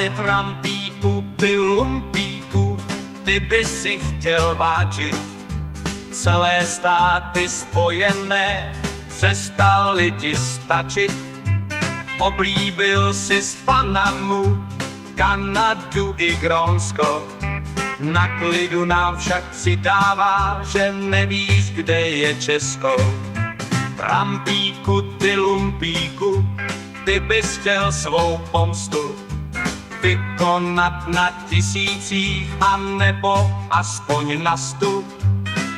Ale trampíku, ty lumpíku, ty by si chtěl vážit. Celé státy spojené přestaly ti stačit. Oblíbil si z Panamu, Kanadu i Grónsko. Na klidu nám však přidává, že nevíš, kde je Česko. Trampíku, ty lumpíku, ty bys chtěl svou pomstu vykonat na tisících, a nebo aspoň na 100.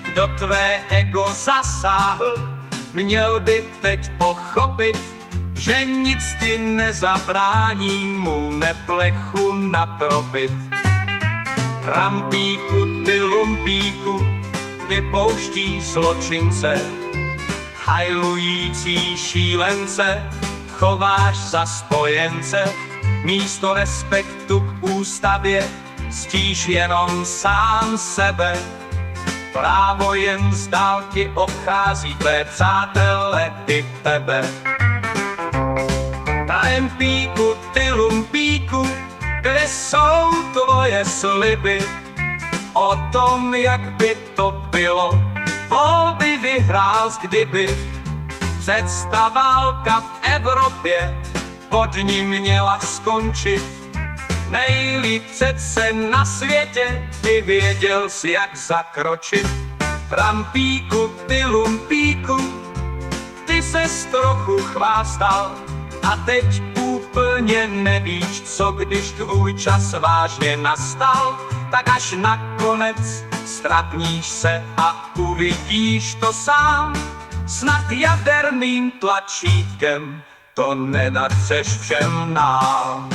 Kdo tvé ego zasáhl, měl by teď pochopit, že nic ti nezabrání mu neplechu natropit. Trampíku, ty lumpíku, vypouští zločince, hajlující šílence, chováš za spojence. Místo respektu k ústavě ctíš jenom sám sebe. Právo jen z dálky obchází tvé přátele i tebe. Trampíku, ty lumpíku, kde jsou tvoje sliby o tom, jak by to bylo? Volby vyhrál, kdyby předsta válka v Evropě pod ní měla skončit. Nejlíp přece na světě, ty věděl jsi, jak zakročit. Trampíku, ty lumpíku, ty ses trochu chvástal a teď úplně nevíš, co když tvůj čas vážně nastal. Tak až nakonec ztrapníš se a uvidíš to sám. Snad jaderným tlačítkem to nenatřeš všem nám.